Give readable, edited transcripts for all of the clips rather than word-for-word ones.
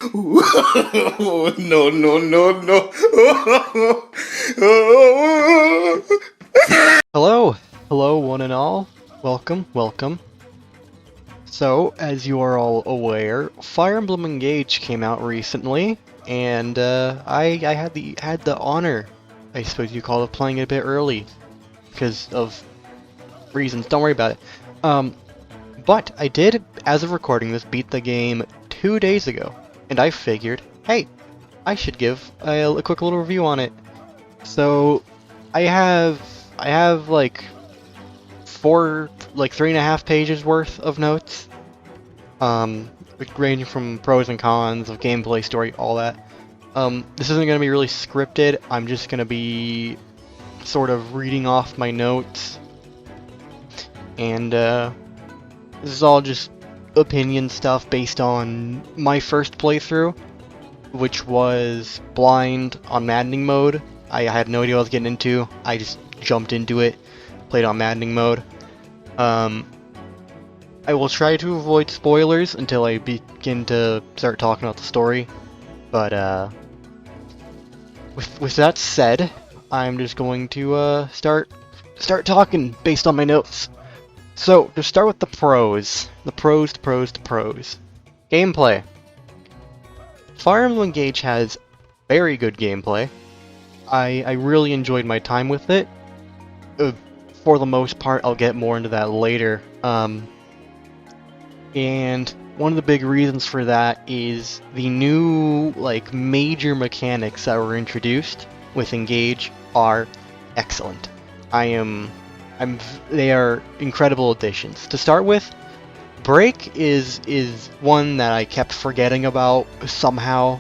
No, no, no, no. Hello! Hello, one and all. Welcome, welcome. So, as you are all aware, Fire Emblem Engage came out recently, and I had the honor, I suppose you call it, playing it a bit early because of reasons. Don't worry about it. But I did, as of recording this, beat the game 2 days ago, and I figured, hey, I should give a quick little review on it. So, I have like like 3.5 pages worth of notes, ranging from pros and cons of gameplay, story, all that. This isn't going to be really scripted. I'm just going to be sort of reading off my notes, and this is all just opinion stuff based on my first playthrough, which was blind on maddening mode. I had no idea what I was getting into. I just jumped into it, played on maddening mode. I will try to avoid spoilers until I begin to start talking about the story, but with that said, I'm just going to start talking based on my notes. So to start with the pros, the pros. Gameplay. Fire Emblem Engage has very good gameplay. I really enjoyed my time with it. For the most part, I'll get more into that later. And one of the big reasons for that is the new, like, major mechanics that were introduced with Engage are excellent. They are incredible additions. To start with, Break is one that I kept forgetting about somehow.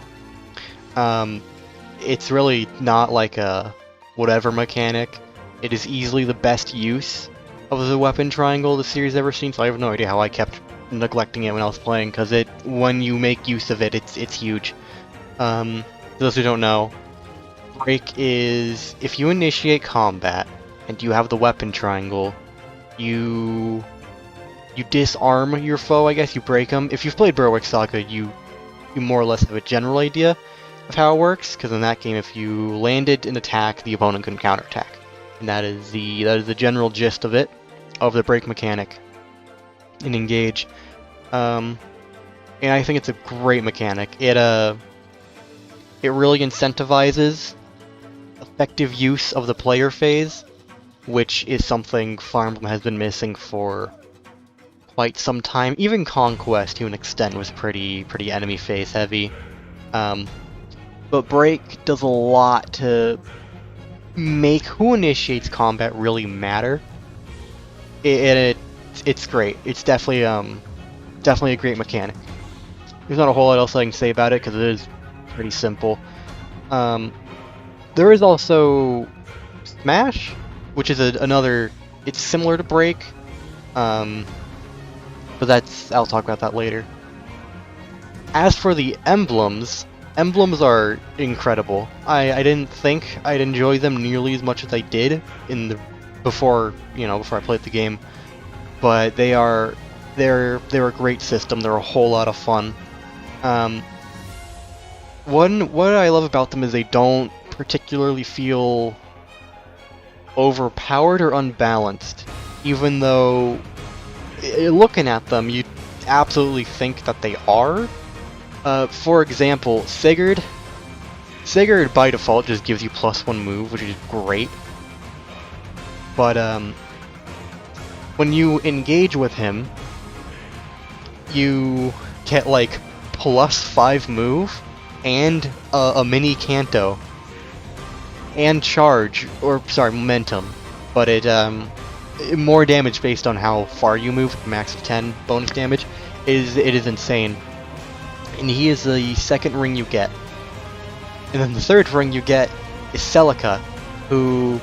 It's really not like a whatever mechanic. It is easily the best use of the weapon triangle the series ever seen, so I have no idea how I kept neglecting it when I was playing, because when you make use of it, it's huge. For those who don't know, Break is if you initiate combat and you have the weapon triangle, you disarm your foe, I guess. You break them. If you've played Berwick Saga, you more or less have a general idea of how it works, because in that game, if you landed an attack, the opponent couldn't counterattack. And that is the general gist of it, of the break mechanic in Engage. And I think it's a great mechanic. It really incentivizes effective use of the player phase, which is something Fire Emblem has been missing for quite some time. Even Conquest, to an extent, was pretty enemy phase heavy. But Break does a lot to make who initiates combat really matter. It's great. It's definitely a great mechanic. There's not a whole lot else I can say about it because it is pretty simple. There is also Smash, which is another. It's similar to Break, but I'll talk about that later. As for the emblems are incredible. I didn't think I'd enjoy them nearly as much as I did before I played the game, but they're a great system. They're a whole lot of fun. What I love about them is they don't particularly feel overpowered or unbalanced, even though looking at them you absolutely think that they are. For example, Sigurd by default just gives you +1 move, which is great. But when you engage with him, you get like +5 move and a mini Canto and charge, or sorry, momentum. But it more damage based on how far you move, max of 10 bonus damage. It is insane. And he is the second ring you get. And then the third ring you get is Celica, who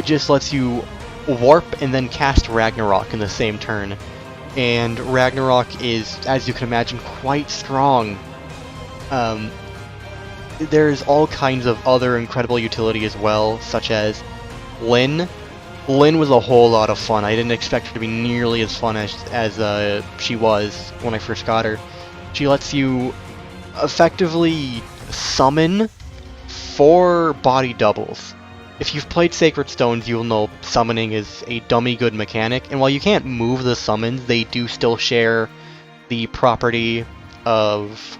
just lets you warp and then cast Ragnarok in the same turn. And Ragnarok is, as you can imagine, quite strong. There's all kinds of other incredible utility as well, such as Lyn. Lyn was a whole lot of fun. I didn't expect her to be nearly as fun as she was when I first got her. She lets you effectively summon 4 body doubles. If you've played Sacred Stones, you'll know summoning is a dummy good mechanic, and while you can't move the summons, they do still share the property of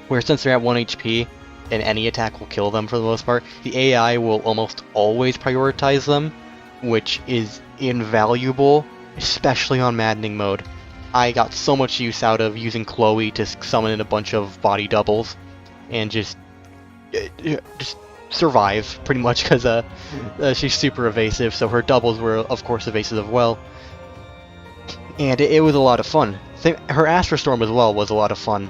where since they're at 1 HP, and any attack will kill them for the most part, the AI will almost always prioritize them, which is invaluable, especially on Maddening mode. I got so much use out of using Chloe to summon in a bunch of body doubles, and just survive, pretty much, because she's super evasive, so her doubles were, of course, evasive as well. And it was a lot of fun. Her Astral Storm as well was a lot of fun.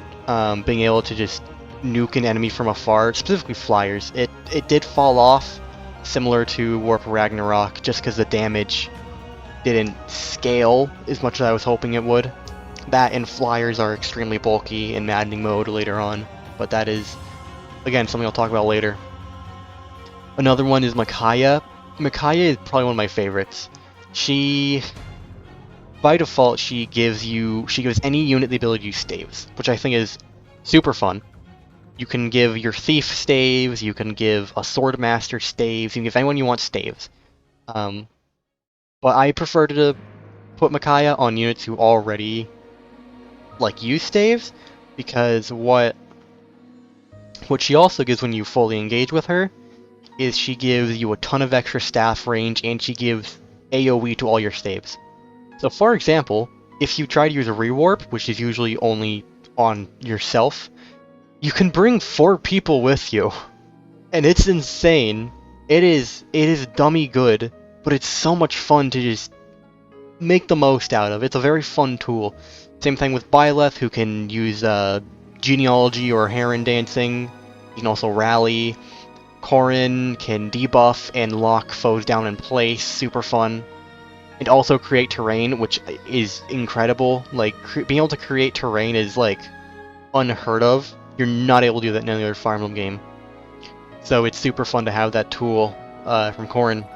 Being able to just nuke an enemy from afar, specifically flyers. It did fall off, similar to Warp Ragnarok, just because the damage didn't scale as much as I was hoping it would. That and flyers are extremely bulky in Maddening mode later on, but that is, again, something I'll talk about later. Another one is Micaiah. Micaiah is probably one of my favorites. By default, she gives any unit the ability to use staves, which I think is super fun. You can give your thief staves, you can give a swordmaster staves, you can give anyone you want staves. But I prefer to put Micaiah on units who already use staves, because what she also gives when you fully engage with her is she gives you a ton of extra staff range, and she gives AoE to all your staves. So for example, if you try to use a rewarp, which is usually only on yourself, you can bring 4 people with you. And it's insane. It is dummy good, but it's so much fun to just make the most out of. It's a very fun tool. Same thing with Byleth, who can use genealogy or heron dancing. You can also rally. Corrin can debuff and lock foes down in place, super fun. And also create terrain, which is incredible. Being able to create terrain is unheard of. You're not able to do that in any other Fire Emblem game. So it's super fun to have that tool from Corrin.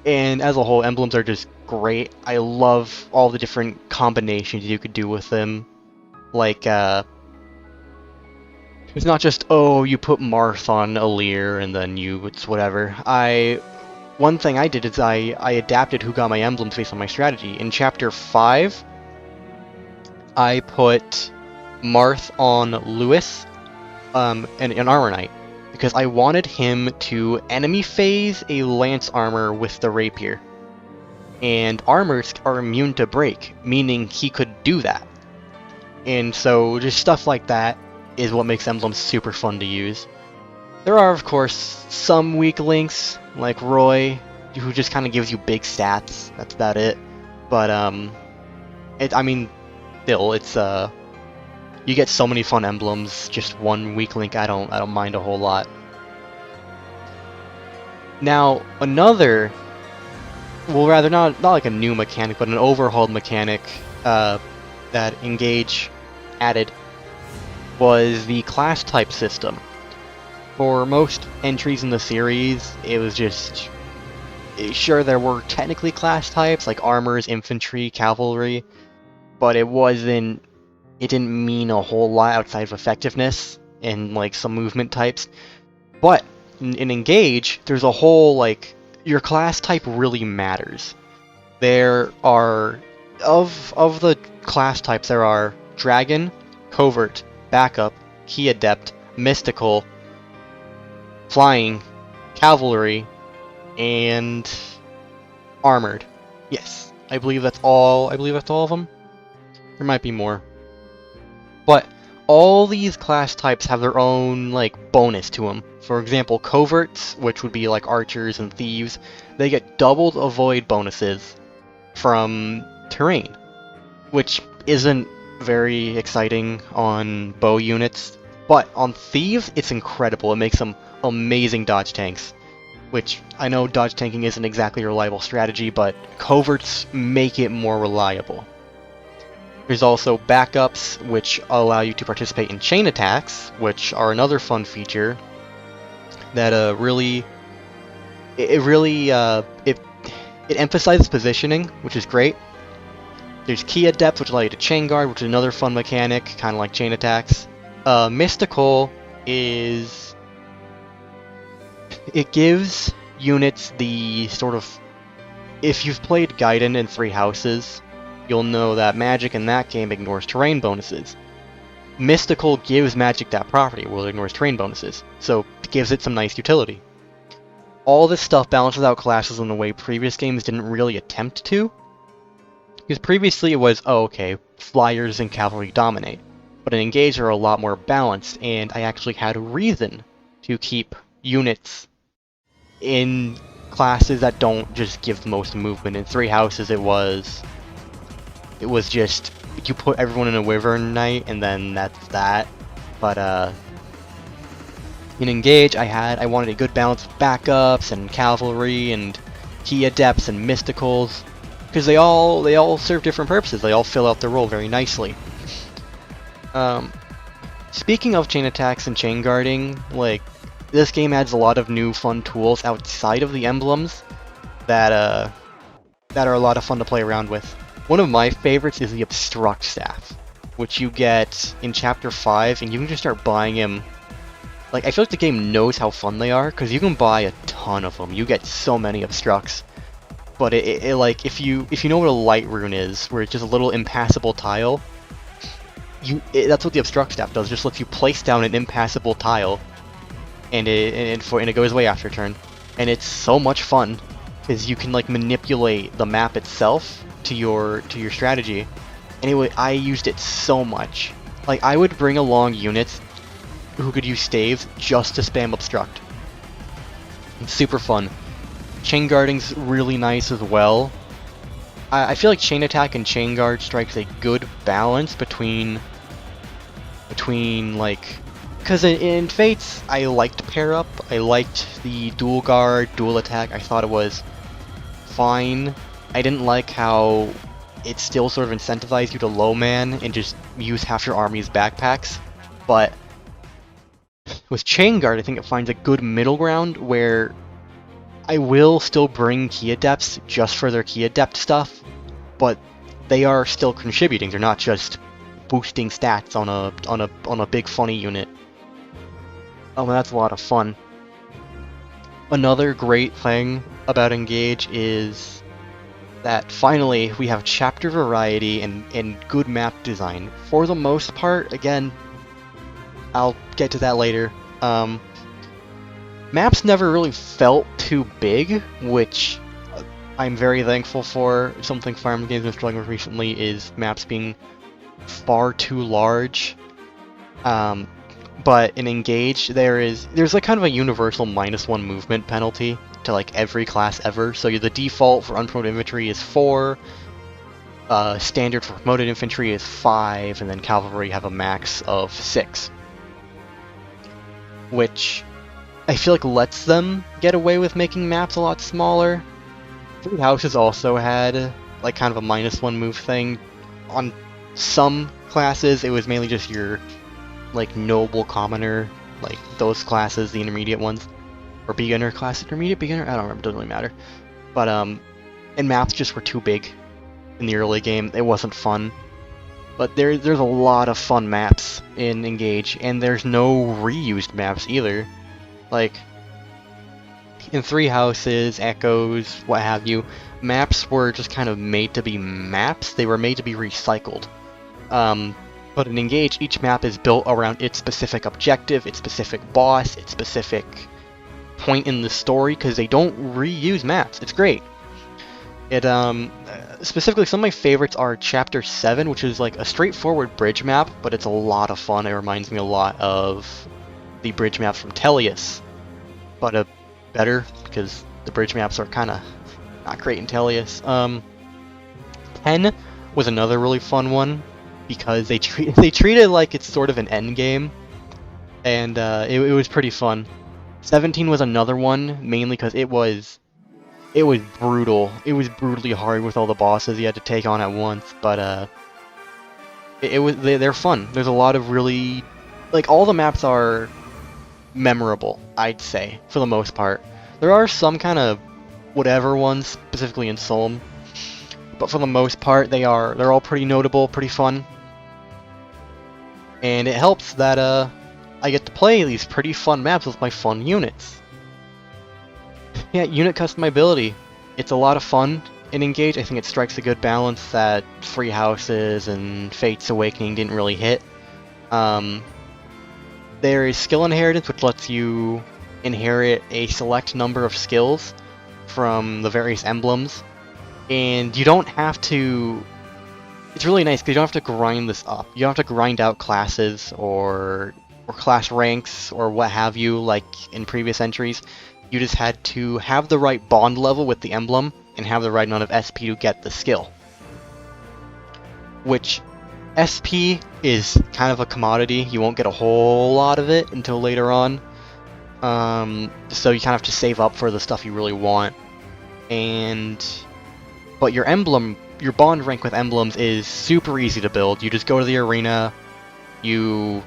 And as a whole, emblems are just great. I love all the different combinations you could do with them. It's not just, oh, you put Marth on Alir and then it's whatever. One thing I did is I adapted who got my emblems based on my strategy. In Chapter 5, I put Marth on Lewis, an Armor Knight, because I wanted him to enemy phase a Lance Armor with the Rapier. And armors are immune to break, meaning he could do that. And so just stuff like that is what makes emblems super fun to use. There are, of course, some weak links, like Roy, who just kind of gives you big stats. That's about it. But still, it's you get so many fun emblems. Just one weak link, I don't mind a whole lot. Now, another, well, rather not like a new mechanic, but an overhauled mechanic that Engage added was the class type system. For most entries in the series, it was just, sure, there were technically class types like armors, infantry, cavalry, but it didn't mean a whole lot outside of effectiveness and some movement types. But in Engage, there's a whole your class type really matters. There are of the class types, there are Dragon, Covert, Backup, Key Adept, Mystical, Flying, Cavalry, and Armored. Yes, I believe that's all of them. There might be more. But all these class types have their own bonus to them. For example, Coverts, which would be archers and thieves, they get doubled avoid bonuses from terrain, which isn't very exciting on bow units, but on thieves it's incredible. It makes them amazing dodge tanks, which I know dodge tanking isn't exactly a reliable strategy, but coverts make it more reliable. There's also backups, which allow you to participate in chain attacks, which are another fun feature that it emphasizes positioning, which is great. There's Key Adepts, which allow you to chain guard, which is another fun mechanic, kind of like chain attacks. Mystical is... it gives units the sort of... if you've played Gaiden in 3 Houses, you'll know that magic in that game ignores terrain bonuses. Mystical gives magic that property, where it ignores terrain bonuses, so it gives it some nice utility. All this stuff balances out classes in a way previous games didn't really attempt to. Because previously it was, oh okay, flyers and cavalry dominate. But in Engage are a lot more balanced, and I actually had a reason to keep units in classes that don't just give the most movement. In 3 Houses it was just, you put everyone in a Wyvern Knight, and then that's that. But in Engage, I wanted a good balance of backups and cavalry and key adepts and mysticals, because they all serve different purposes. They all fill out their role very nicely. Speaking of chain attacks and chain guarding, like, this game adds a lot of new fun tools outside of the emblems that are a lot of fun to play around with. One of my favorites is the Obstruct Staff, which you get in Chapter 5, and you can just start buying him. Like, I feel like the game knows how fun they are, because you can buy a ton of them. You get so many Obstructs. But it like, if you know what a light rune is, where it's just a little impassable tile, that's what the Obstruct Staff does. It just lets you place down an impassable tile, and it goes away after turn. And it's so much fun, because you can like manipulate the map itself to your strategy. Anyway, I used it so much. Like, I would bring along units who could use staves just to spam Obstruct. It's super fun. Chain guarding's really nice as well. I feel like chain attack and chain guard strikes a good balance between like, because in Fates I liked pair up. I liked the dual guard, dual attack. I thought it was fine. I didn't like how it still sort of incentivized you to low man and just use half your army's backpacks. But with chain guard, I think it finds a good middle ground where I will still bring key adepts just for their key adept stuff, but they are still contributing. They're not just boosting stats on a big funny unit. Oh, and that's a lot of fun. Another great thing about Engage is that finally we have chapter variety and good map design. For the most part, again, I'll get to that later. Maps never really felt too big, which I'm very thankful for. Something Fire Emblem games have been struggling with recently is maps being far too large. But in Engage, there's like kind of a universal -1 movement penalty to like every class ever. So the default for unpromoted infantry is 4, standard for promoted infantry is 5, and then cavalry have a max of 6. Which I feel like lets them get away with making maps a lot smaller. 3 Houses also had like kind of a -1 move thing. On some classes, it was mainly just your like noble commoner, like those classes, the intermediate ones, or beginner class, intermediate, beginner, I don't remember, doesn't really matter. But and maps just were too big in the early game. It wasn't fun. But there's a lot of fun maps in Engage, and there's no reused maps either. Like, in 3 Houses, Echoes, what have you, maps were just kind of made to be maps. They were made to be recycled. But in Engage, each map is built around its specific objective, its specific boss, its specific point in the story, because they don't reuse maps. It's great. It, specifically, some of my favorites are Chapter 7, which is like a straightforward bridge map, but it's a lot of fun. It reminds me a lot of the bridge maps from Tellius, but better, because the bridge maps are kind of not great in Tellius. 10 was another really fun one, because they treat it like it's sort of an end game, and it was pretty fun. 17 was another one, mainly because it was brutal. It was brutally hard with all the bosses you had to take on at once, but they're fun. There's a lot of really, like, all the maps are memorable, I'd say, for the most part. There are some kind of whatever ones, specifically in Solm, but for the most part, they're all pretty notable, pretty fun. And it helps that I get to play these pretty fun maps with my fun units. Yeah, unit customizability. It's a lot of fun in Engage. I think it strikes a good balance that Three Houses and Fate's Awakening didn't really hit. There is skill inheritance, which lets you inherit a select number of skills from the various emblems, and you don't have to... It's really nice because you don't have to grind this up. You don't have to grind out classes or class ranks or what have you like in previous entries. You just had to have the right bond level with the emblem and have the right amount of SP to get the skill. Which, SP is kind of a commodity. You won't get a whole lot of it until later on. So you kind of have to save up for the stuff you really want. But your emblem, your bond rank with emblems is super easy to build. You just go to the arena, you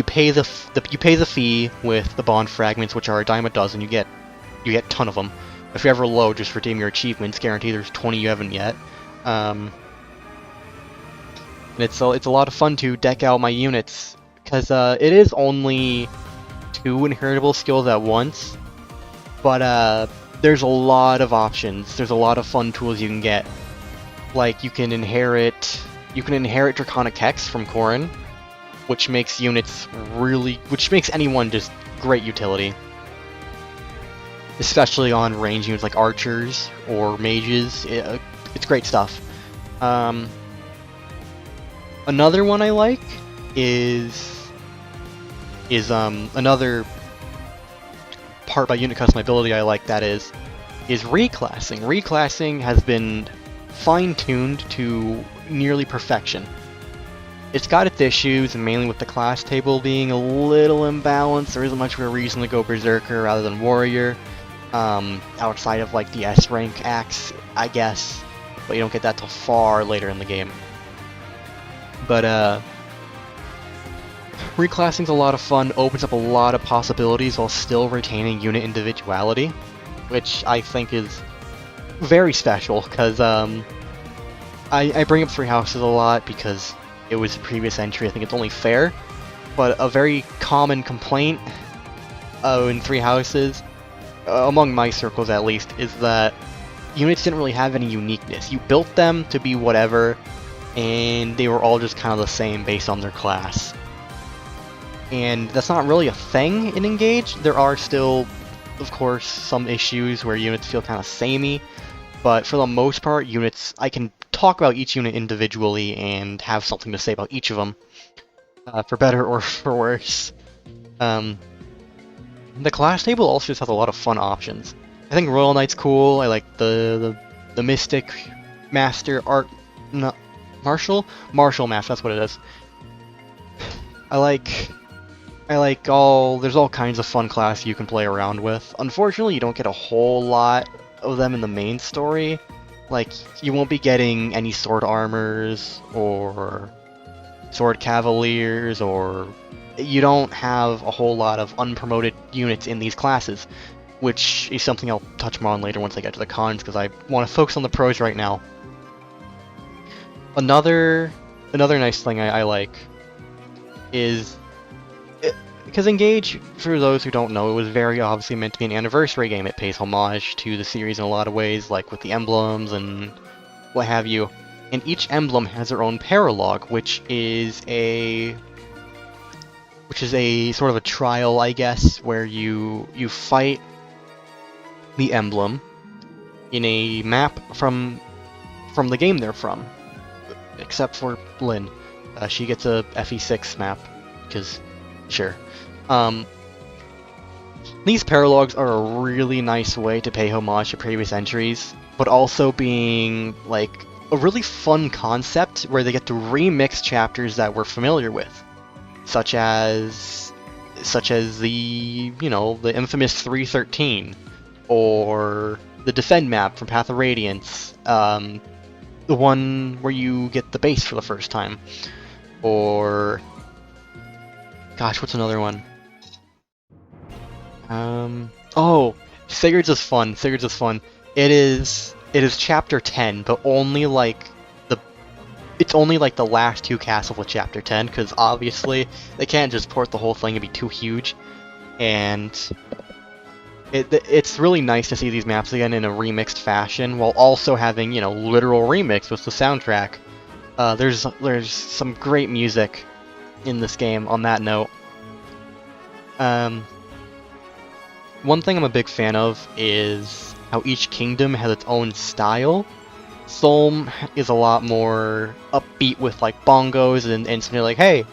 pay the fee with the bond fragments, which are a dime a dozen. You get a ton of them. If you ever load, just redeem your achievements. Guarantee there's 20 you haven't yet. And it's a lot of fun to deck out my units because it is only 2 inheritable skills at once, but there's a lot of options. There's a lot of fun tools you can get. Like you can inherit Draconic Hex from Corrin, which makes anyone just great utility. Especially on range units like archers or mages. It's great stuff. Another one I like is another part by unit customizability I like that is reclassing. Reclassing has been fine-tuned to nearly perfection. It's got its issues, mainly with the class table being a little imbalanced. There isn't much of a reason to go Berserker rather than Warrior, outside of like the S rank axe, I guess, but you don't get that till far later in the game. But reclassing's a lot of fun, opens up a lot of possibilities while still retaining unit individuality, which I think is very special, because I bring up Three Houses a lot because it was a previous entry. I think it's only fair, but a very common complaint in Three Houses, among my circles at least, is that units didn't really have any uniqueness. You built them to be whatever, and they were all just kind of the same based on their class. And that's not really a thing in Engage. There are still, of course, some issues where units feel kind of samey, but for the most part, I can talk about each unit individually and have something to say about each of them, for better or for worse. The class table also just has a lot of fun options. I think Royal Knight's cool. I like the Mystic Master Martial Master, that's what it is. There's all kinds of fun classes you can play around with. Unfortunately, you don't get a whole lot of them in the main story. Like, you won't be getting any sword armors, or sword cavaliers, or... You don't have a whole lot of unpromoted units in these classes, which is something I'll touch more on later once I get to the cons, because I want to focus on the pros right now. Another nice thing I like is... Because Engage, for those who don't know, it was very obviously meant to be an anniversary game. It pays homage to the series in a lot of ways, like with the emblems and what have you. And each emblem has their own paralogue, which is a sort of a trial, I guess, where you fight the emblem in a map from the game they're from, except for Lynn. She gets a FE6 map, because sure. These paralogs are a really nice way to pay homage to previous entries, but also being like a really fun concept where they get to remix chapters that we're familiar with, such as the the infamous 313, or the Defend map from Path of Radiance, the one where you get the base for the first time, or gosh, what's another one? Oh, Sigurd's is fun. It is It is chapter 10, but only like it's only like the last two castles with chapter 10, because obviously they can't just port the whole thing and be too huge. And it's really nice to see these maps again in a remixed fashion, while also having, you know, literal remix with the soundtrack. There's some great music in this game on that note. One thing I'm a big fan of is how each kingdom has its own style. Solm is a lot more upbeat with like bongos and something like, hey,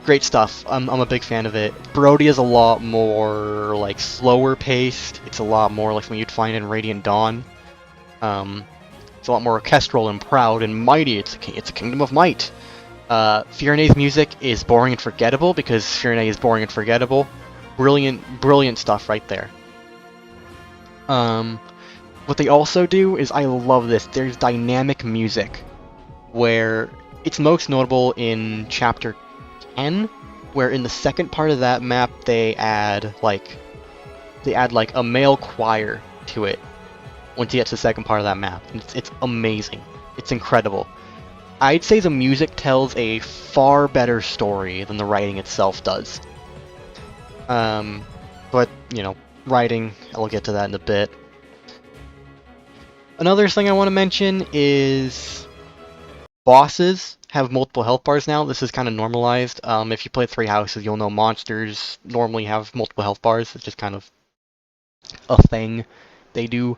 great stuff. I'm a big fan of it. Brody is a lot more like slower paced. It's a lot more like something you'd find in Radiant Dawn. It's a lot more orchestral and proud and mighty. It's a kingdom of might. Fiorene's music is boring and forgettable because Fiorene is boring and forgettable. Brilliant stuff right there. What they also do is, I love this, there's dynamic music, where it's most notable in Chapter 10, where in the second part of that map they add like a male choir to it once you get to the second part of that map. It's amazing. It's incredible. I'd say the music tells a far better story than the writing itself does. But, you know, writing, I'll get to that in a bit. Another thing I want to mention is bosses have multiple health bars now. This is kind of normalized. If you play 3 houses, you'll know monsters normally have multiple health bars. It's just kind of a thing they do.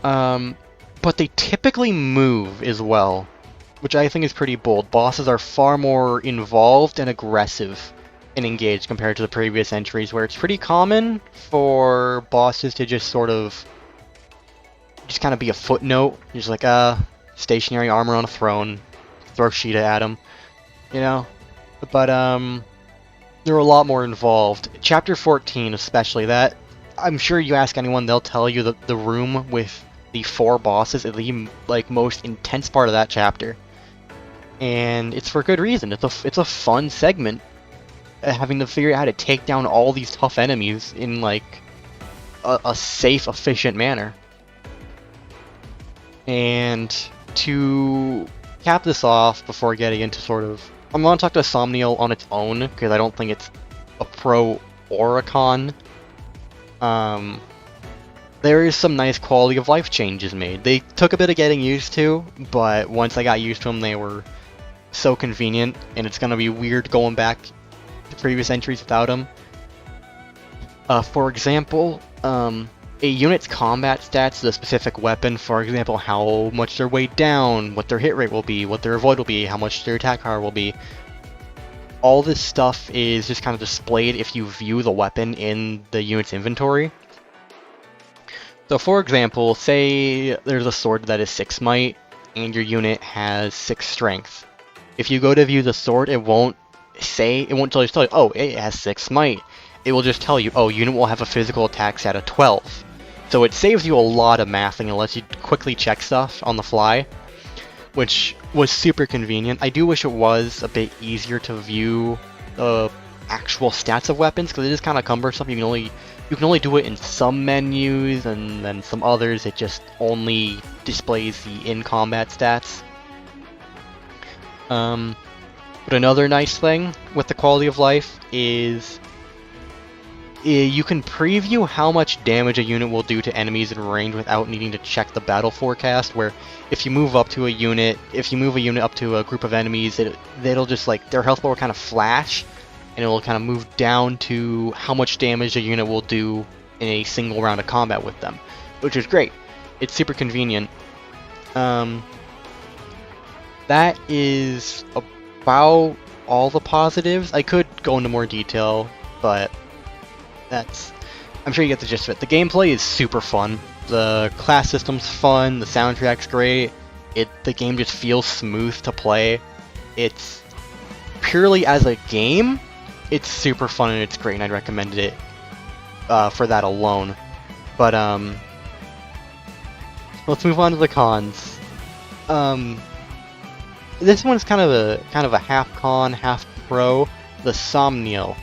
But they typically move as well, which I think is pretty bold. Bosses are far more involved and aggressive and engaged compared to the previous entries, where it's pretty common for bosses to just sort of just kind of be a footnote. You're just like, stationary armor on a throne, throw Sheeta at him, you know? But, they're a lot more involved. Chapter 14 especially, that, I'm sure you ask anyone, they'll tell you that the room with the 4 bosses is the, like, most intense part of that chapter. And it's for good reason. It's a fun segment, having to figure out how to take down all these tough enemies in, like, a safe, efficient manner. And to cap this off before getting into sort of... I'm going to talk to Somniel on its own, because I don't think it's a pro or a con. There is some nice quality of life changes made. They took a bit of getting used to, but once I got used to them, they were so convenient, and it's going to be weird going back to previous entries without them. For example, a unit's combat stats, the specific weapon, for example, how much they're weighed down, what their hit rate will be, what their avoid will be, how much their attack power will be. All this stuff is just kind of displayed if you view the weapon in the unit's inventory. So for example, say there's a sword that is 6 might, and your unit has 6 strength. If you go to view the sword, it won't tell you, oh, it has 6 might. It will just tell you, oh, unit will have a physical attack stat of 12. So it saves you a lot of mathing and lets you quickly check stuff on the fly, which was super convenient. I do wish it was a bit easier to view the actual stats of weapons, because it is kind of cumbersome. You can only do it in some menus, and then some others it just only displays the in-combat stats. But another nice thing with the quality of life is you can preview how much damage a unit will do to enemies in range without needing to check the battle forecast, where if you move a unit up to a group of enemies, it'll just, like, their health bar will kind of flash, and it will kind of move down to how much damage a unit will do in a single round of combat with them, which is great. It's super convenient. That is about all the positives. I could go into more detail, but I'm sure you get the gist of it. The gameplay is super fun. The class system's fun. The soundtrack's great. The game just feels smooth to play. It's purely as a game, it's super fun and it's great, and I'd recommend it for that alone. But let's move on to the cons. This one's kind of a half con, half pro. The Somniel.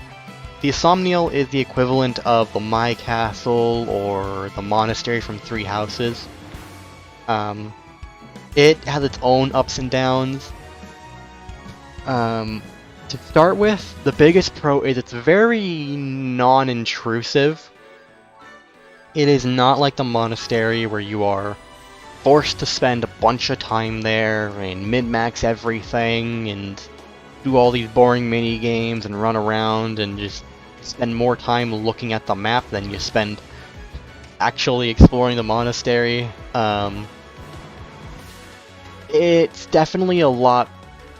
The Somniel is the equivalent of the My Castle or the Monastery from 3 Houses. It has its own ups and downs. To start with, the biggest pro is it's very non-intrusive. It is not like the monastery where you are forced to spend a bunch of time there and min-max everything and do all these boring mini games and run around and just spend more time looking at the map than you spend actually exploring the monastery. It's definitely a lot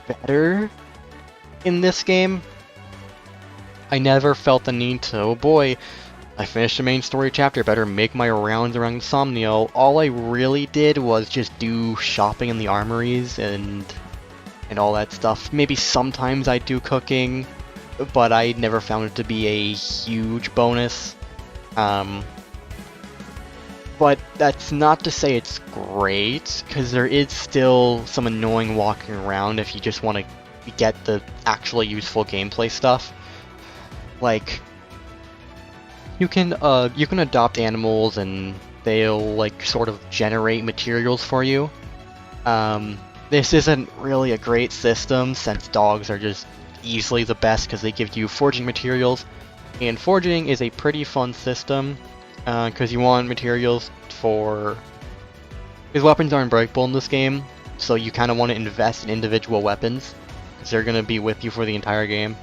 better in this game. I never felt the need to, oh boy, I finished the main story chapter, better make my rounds around Somniel. All I really did was just do shopping in the armories and all that stuff. Maybe sometimes I do cooking, but I never found it to be a huge bonus. But that's not to say it's great, because there is still some annoying walking around if you just want to get the actually useful gameplay stuff. Like, you can adopt animals and they'll like sort of generate materials for you. This isn't really a great system since dogs are just easily the best because they give you forging materials, and forging is a pretty fun system because you want materials for... Because weapons are unbreakable in this game, so you kind of want to invest in individual weapons because they're going to be with you for the entire game.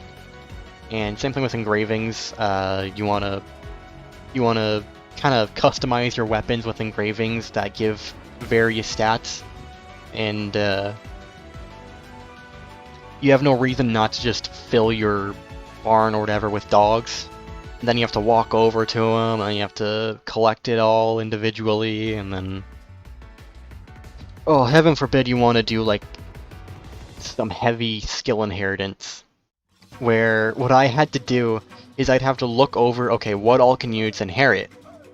And same thing with engravings. You want to kind of customize your weapons with engravings that give various stats, and you have no reason not to just fill your barn or whatever with dogs. And then you have to walk over to them, and you have to collect it all individually, and then... Oh, heaven forbid you want to do, like, some heavy skill inheritance. Where what I had to do is I'd have to look over, okay, what all can units inherit?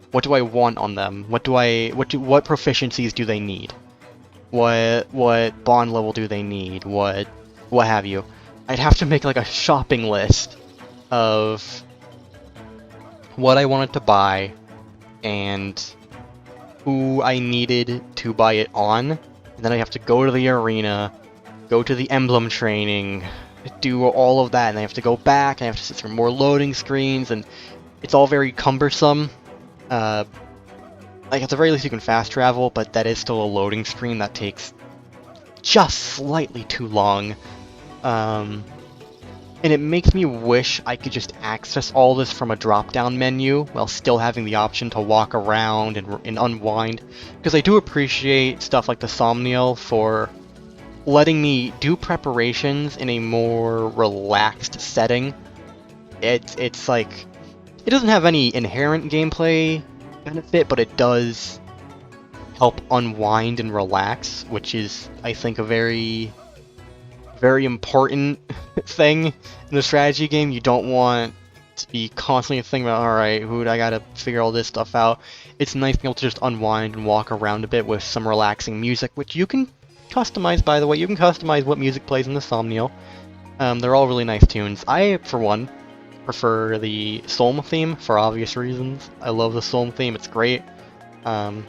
What do I want on them? What proficiencies do they need? What bond level do they need? What have you? I'd have to make like a shopping list of what I wanted to buy and who I needed to buy it on. And then I have to go to the arena, go to the Emblem training, do all of that, and I have to go back, and I have to sit through more loading screens, and it's all very cumbersome. Like, at the very least you can fast travel, but that is still a loading screen that takes just slightly too long. And it makes me wish I could just access all this from a drop-down menu while still having the option to walk around and unwind. Because I do appreciate stuff like the Somniel for letting me do preparations in a more relaxed setting. It's like... It doesn't have any inherent gameplay benefit, but it does help unwind and relax, which is, I think, a very important thing in the strategy game. You don't want to be constantly thinking about, alright, I gotta figure all this stuff out. It's nice being able to just unwind and walk around a bit with some relaxing music, which you can customize, by the way. You can customize what music plays in the Somniel. They're all really nice tunes. I, for one, prefer the Solm theme for obvious reasons. I love the Solm theme, it's great. And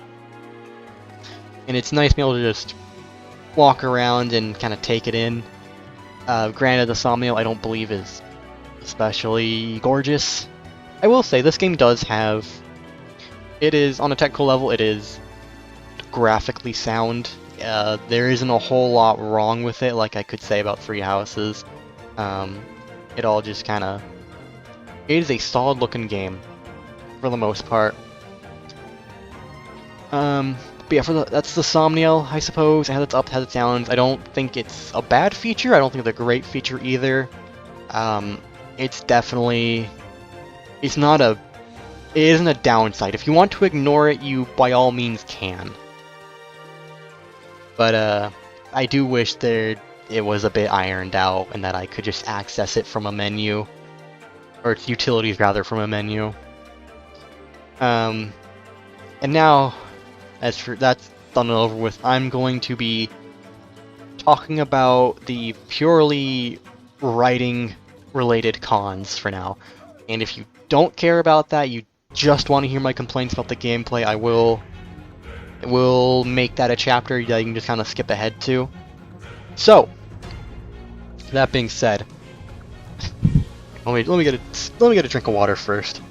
it's nice being able to just walk around and kind of take it in. Granted, the Somniel I don't believe is especially gorgeous. I will say, this game does have... It is, on a technical level, it is graphically sound. There isn't a whole lot wrong with it, like I could say about Three Houses. It all just kind of... It is a solid looking game, for the most part. But yeah, that's the Somniel, I suppose. It has its ups, has its downs. I don't think it's a bad feature. I don't think it's a great feature either. It's definitely... It isn't a downside. If you want to ignore it, you by all means can. But I do wish it was a bit ironed out and that I could just access it from a menu. Or its utilities, rather, from a menu. And now, as for that's done and over with, I'm going to be talking about the purely writing-related cons for now. And if you don't care about that, you just want to hear my complaints about the gameplay, I will we'll make that a chapter that you can just kind of skip ahead to. So, that being said, let me get a drink of water first.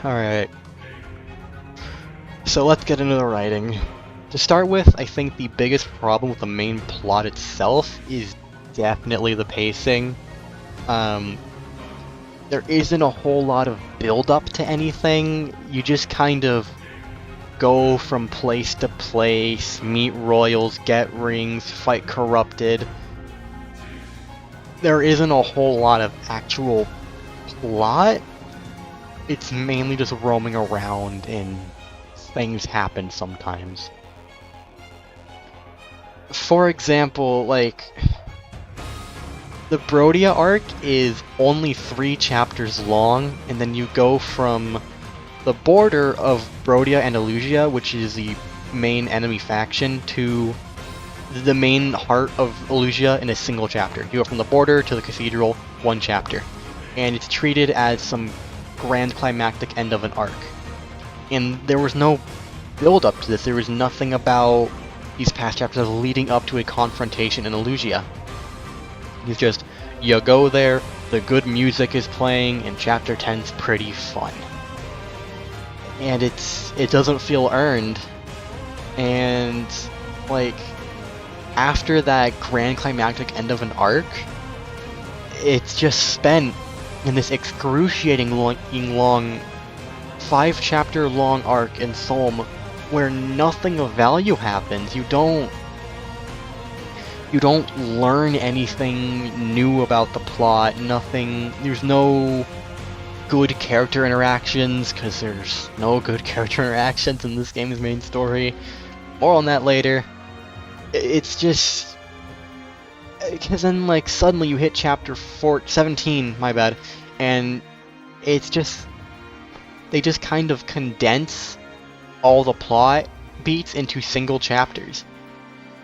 All right. So let's get into the writing. To start with, I think the biggest problem with the main plot itself is definitely the pacing. There isn't a whole lot of build-up to anything. You just kind of go from place to place, meet royals, get rings, fight corrupted. There isn't a whole lot of actual plot. It's mainly just roaming around and things happen sometimes. For example, like, the Brodia arc is only 3 chapters long, and then you go from the border of Brodia and Elusia, which is the main enemy faction, to the main heart of Elusia in a single chapter. You go from the border to the cathedral, 1 chapter. And it's treated as some grand climactic end of an arc. And there was no build up to this. There was nothing about these past chapters leading up to a confrontation in Elusia. It's just, you go there, the good music is playing, and chapter 10's pretty fun. And it doesn't feel earned. And, like, after that grand climactic end of an arc, it's just spent in this excruciating long 5 chapter long arc in Solm where nothing of value happens. You don't learn anything new about the plot, there's no good character interactions, because there's no good character interactions in this game's main story. More on that later. It's just... because then, like, suddenly you hit chapter 17, my bad, and it's just... they just kind of condense all the plot beats into single chapters.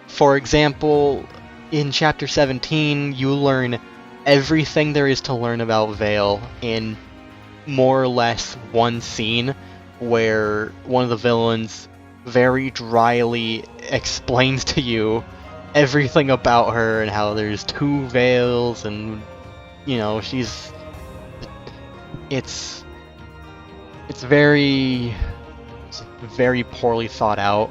For example, in chapter 17, you learn everything there is to learn about Vale in more or less one scene, where one of the villains very dryly explains to you everything about her and how there's 2 Vales, and, you know, it's very poorly thought out.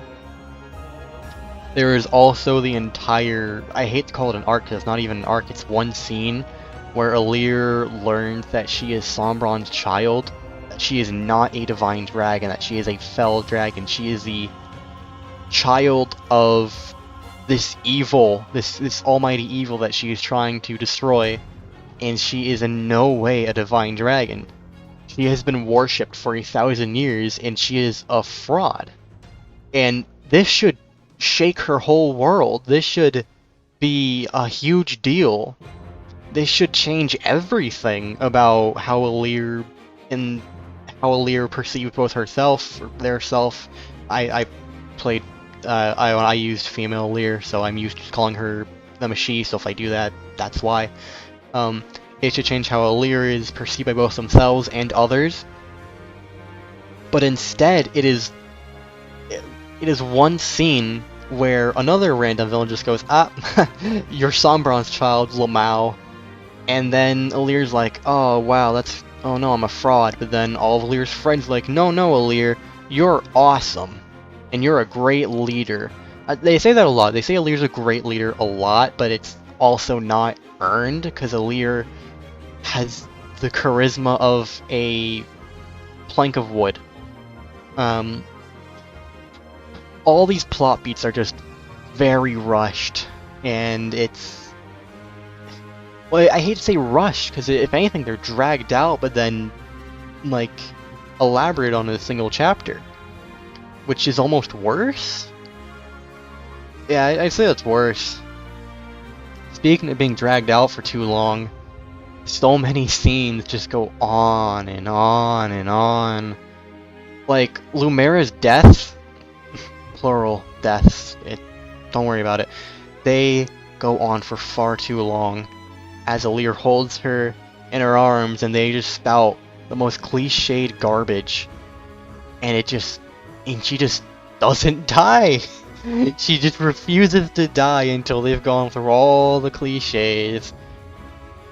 There is also the entire, I hate to call it an arc because it's not even an arc, it's one scene where Alir learns that she is Sombron's child, that she is not a divine dragon, that she is a fell dragon. She is the child of this evil, this almighty evil that she is trying to destroy, and she is in no way a divine dragon. She has been worshipped for 1,000 years, and she is a fraud. And this should shake her whole world. This should be a huge deal. This should change everything about how Alir perceived both herself, their self. I played, I used female Alir, so I'm used to calling her them a she, so if I do that, that's why. It should change how Alir is perceived by both themselves and others. But instead, it is one scene where another random villain just goes, you're Sombron's child, Lamau. And then Alir's like, oh wow, oh no, I'm a fraud. But then all of Alir's friends are like, no, Alir, you're awesome. And you're a great leader. They say that a lot. They say Alir's a great leader a lot, but it's also not earned, because Alir has the charisma of a plank of wood. All these plot beats are just very rushed, and it's... well, I hate to say rushed, because if anything, they're dragged out, but then, like, elaborate on in a single chapter. Which is almost worse? Yeah, I'd say that's worse. Speaking of being dragged out for too long, so many scenes just go on and on and on. Like, Lumera's death, plural deaths, don't worry about it, they go on for far too long, as Alir holds her in her arms and they just spout the most cliched garbage. and she just doesn't die. She just refuses to die until they've gone through all the cliches.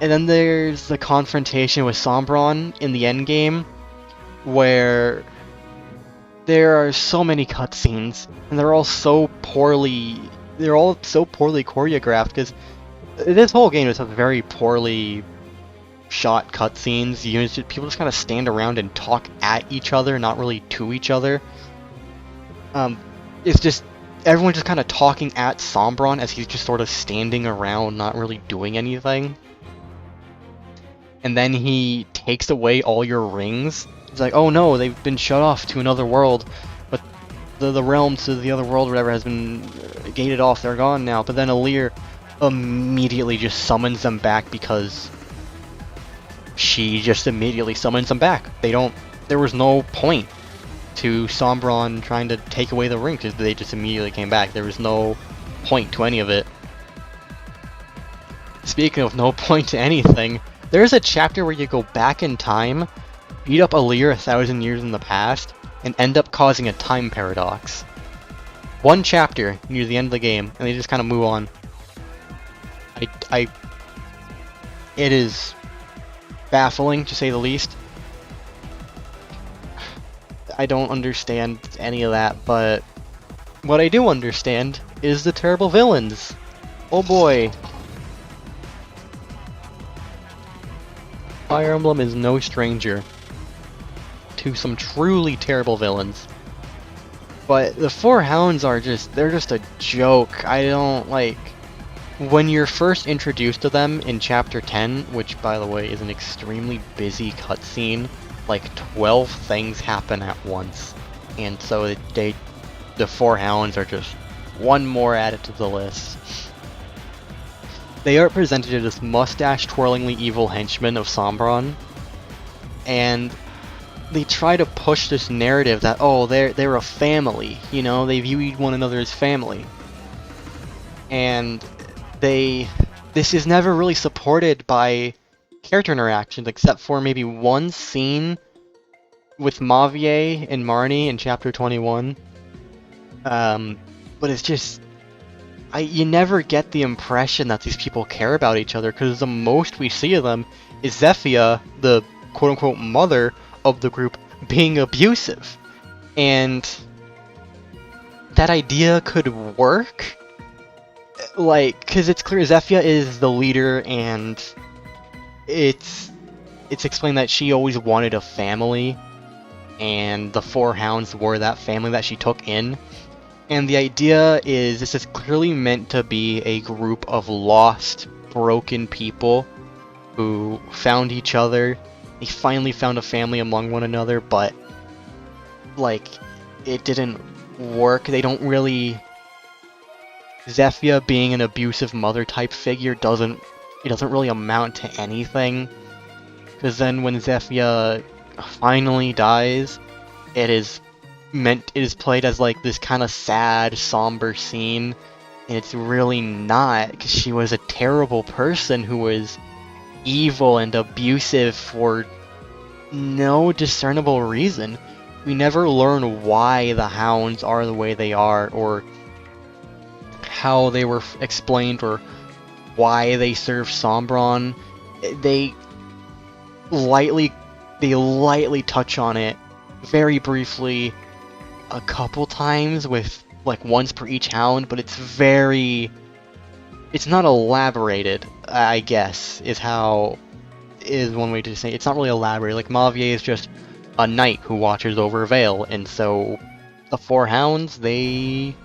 And then there's the confrontation with Sombron in the endgame, where there are so many cutscenes, and they're all so poorly choreographed, because this whole game just has very poorly shot cutscenes. People just kind of stand around and talk at each other, not really to each other. It's just everyone just kind of talking at Sombron as he's just sort of standing around, not really doing anything. And then he takes away all your rings. It's like, oh no, they've been shut off to another world, but the realms to the other world or whatever has been gated off, they're gone now. But then Alir immediately just summons them back because she just immediately summons them back. There was no point to Sombron trying to take away the ring because they just immediately came back. There was no point to any of it. Speaking of no point to anything, there's a chapter where you go back in time, beat up Alir 1,000 years in the past, and end up causing a time paradox. One chapter near the end of the game, and they just kind of move on. It is baffling, to say the least. I don't understand any of that, but what I do understand is the terrible villains. Oh boy. Fire Emblem is no stranger to some truly terrible villains. But the Four Hounds are they're just a joke. I don't like... When you're first introduced to them in Chapter 10, which by the way is an extremely busy cutscene, like 12 things happen at once. And so the Four Hounds are just one more added to the list. They are presented as mustache-twirlingly evil henchmen of Sombron, and they try to push this narrative that, oh, they're a family, you know, they view one another as family. And this is never really supported by character interactions, except for maybe one scene with Mavier and Marnie in Chapter 21. But it's just... you never get the impression that these people care about each other, because the most we see of them is Zephyia, the quote-unquote mother of the group, being abusive. And that idea could work, like, because it's clear Zephyia is the leader, and it's explained that she always wanted a family, and the Four Hounds were that family that she took in. And the idea is this is clearly meant to be a group of lost, broken people who found each other. They finally found a family among one another, but like it didn't work. They don't really... Zephyia being an abusive mother type figure doesn't really amount to anything. Because then when Zephyia finally dies, it is played as like this kind of sad, somber scene, and it's really not, because she was a terrible person who was evil and abusive for no discernible reason. We never learn why the Hounds are the way they are, or how they were explained, or why they serve Sombron. They lightly touch on it very briefly a couple times, with like once per each hound, but it's not elaborated, I guess, is one way to say it. It's not really elaborated. Like Mavier is just a knight who watches over Vale, and so the Four Hounds, I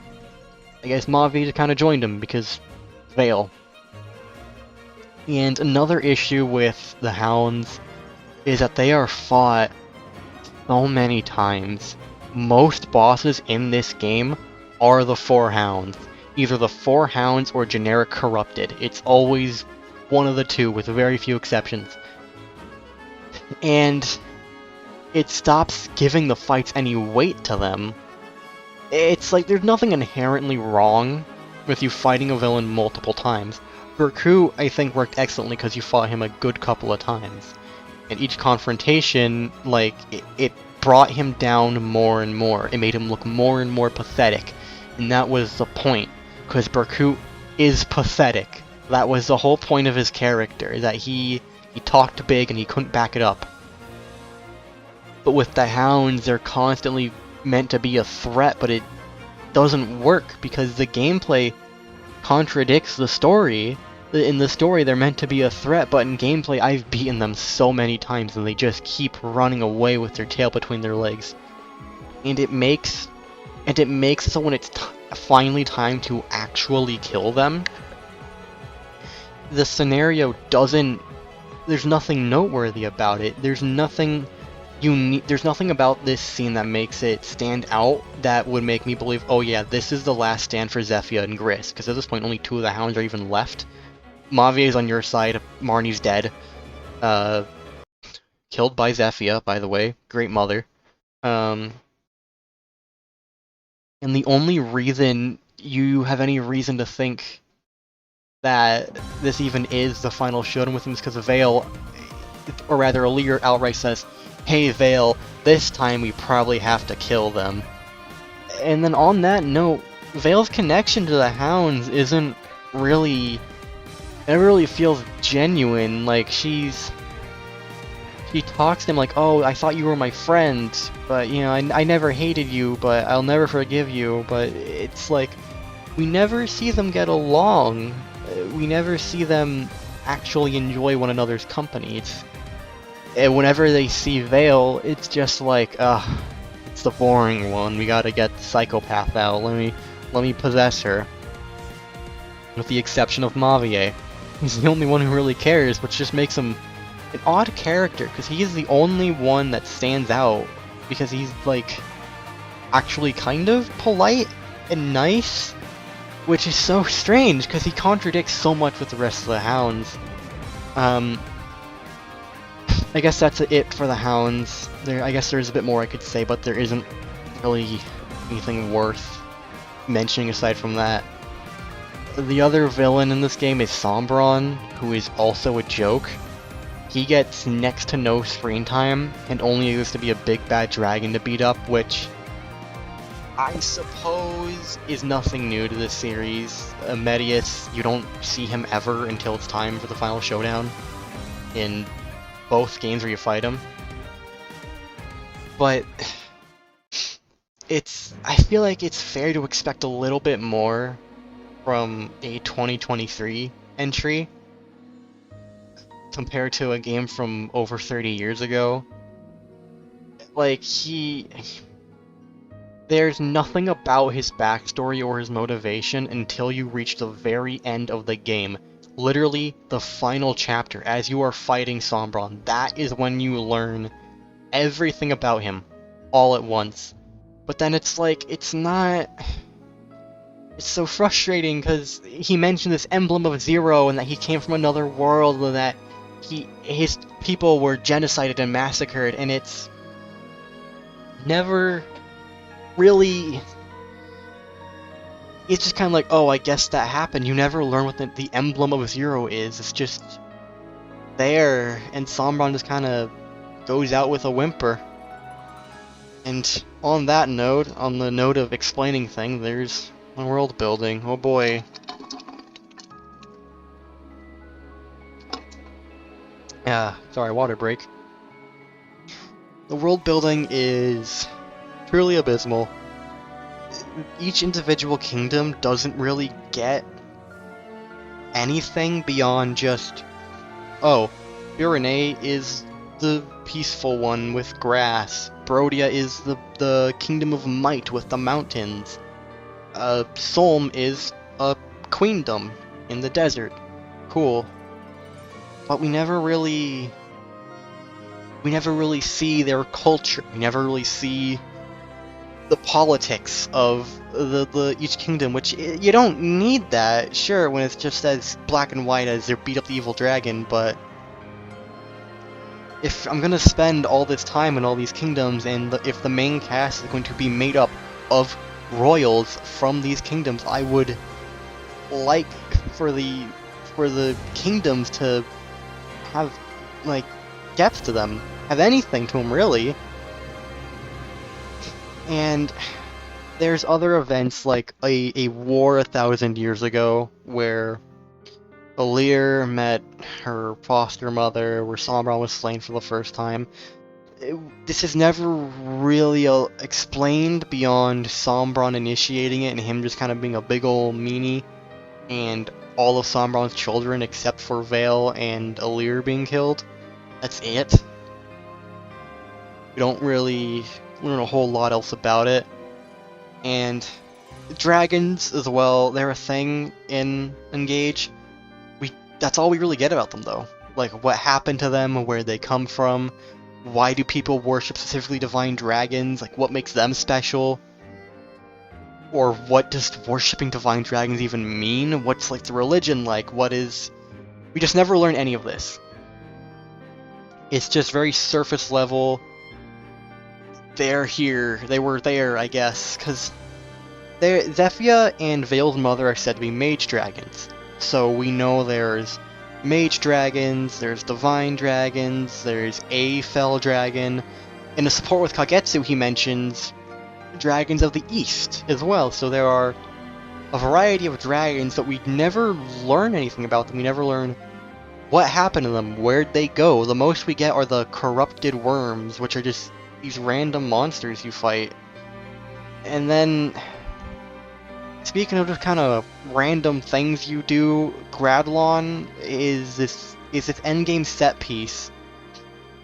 guess Mavier just kind of joined him because Vale. And another issue with the Hounds is that they are fought so many times. Most bosses in this game are the Four Hounds. Either the Four Hounds or generic Corrupted. It's always one of the two, with very few exceptions. And it stops giving the fights any weight to them. It's like there's nothing inherently wrong with you fighting a villain multiple times. Berku, I think, worked excellently because you fought him a good couple of times. And each confrontation, like, it brought him down more and more. It made him look more and more pathetic. And that was the point, because Berkut is pathetic. That was the whole point of his character, that he talked big and he couldn't back it up. But with the Hounds, they're constantly meant to be a threat, but it doesn't work because the gameplay contradicts the story. In the story, they're meant to be a threat, but in gameplay, I've beaten them so many times and they just keep running away with their tail between their legs. And it makes so when it's finally time to actually kill them, the scenario doesn't... There's nothing noteworthy about it. There's nothing unique. There's nothing about this scene that makes it stand out that would make me believe, oh yeah, this is the last stand for Zephyr and Gris. Because at this point, only 2 of the Hounds are even left. Mavier's on your side. Marnie's dead. Killed by Zephyr, by the way. Great mother. And the only reason you have any reason to think that this even is the final showdown with him is because Vale, or rather Alear outright says, hey Vale, this time we probably have to kill them. And then on that note, Vale's connection to the Hounds isn't really... It never really feels genuine. Like, she talks to him like, oh, I thought you were my friend, but, you know, I never hated you, but I'll never forgive you, but it's like, we never see them get along. We never see them actually enjoy one another's company. And whenever they see Vale, it's just like, it's the boring one, we gotta get the psychopath out, let me possess her. With the exception of Mavier. He's the only one who really cares, which just makes him an odd character, because he is the only one that stands out, because he's, like, actually kind of polite and nice, which is so strange, because he contradicts so much with the rest of the Hounds. I guess that's it for the Hounds. I guess there's a bit more I could say, but there isn't really anything worth mentioning aside from that. The other villain in this game is Sombron, who is also a joke. He gets next to no screen time, and only exists to be a big bad dragon to beat up, which I suppose is nothing new to this series. Medius, you don't see him ever until it's time for the final showdown in both games where you fight him. But I feel like it's fair to expect a little bit more from a 2023 entry compared to a game from over 30 years ago. Like, there's nothing about his backstory or his motivation until you reach the very end of the game. Literally, the final chapter, as you are fighting Sombron. That is when you learn everything about him, all at once. But then it's like, it's not... It's so frustrating, because he mentioned this Emblem of Zero, and that he came from another world, and that his people were genocided and massacred, and it's never really... It's just kind of like, oh, I guess that happened. You never learn what the Emblem of Zero is. It's just there, and Sombron just kind of goes out with a whimper. And on that note, on the note of explaining things, there's world building. Oh boy. Sorry, water break. The world building is truly abysmal. Each individual kingdom doesn't really get anything beyond just, oh, Burine is the peaceful one with grass. Brodia is the kingdom of might with the mountains. Solm is a queendom in the desert. Cool. But we never really see their culture. We never really see the politics of each kingdom, which you don't need that, sure, when it's just as black and white as they beat up the evil dragon, but if I'm gonna spend all this time in all these kingdoms, and if the main cast is going to be made up of royals from these kingdoms, I would like for the kingdoms to have, like, depth to them, have anything to them, really. And there's other events like a war 1,000 years ago where Alir met her foster mother, where Sombron was slain for the first time. This is never really explained beyond Sombron initiating it and him just kind of being a big ol' meanie, and all of Sombron's children except for Vale and Alir being killed. That's it. We don't really learn a whole lot else about it. And dragons as well, they're a thing in Engage. That's all we really get about them though. Like what happened to them, where they come from, why do people worship specifically divine dragons, like what makes them special? Or what does worshipping divine dragons even mean? What's like the religion like? What is... We just never learn any of this. It's just very surface level. They're here. They were there, I guess, because Zephia and Vale's mother are said to be mage dragons. So we know there's mage dragons, there's divine dragons, there's a fell dragon. In the support with Kagetsu, he mentions dragons of the east as well. So there are a variety of dragons that we never learn anything about them. We never learn what happened to them, where'd they go. The most we get are the corrupted worms, which are just these random monsters you fight. And then, speaking of just kind of random things you do, Gradlon is this endgame set piece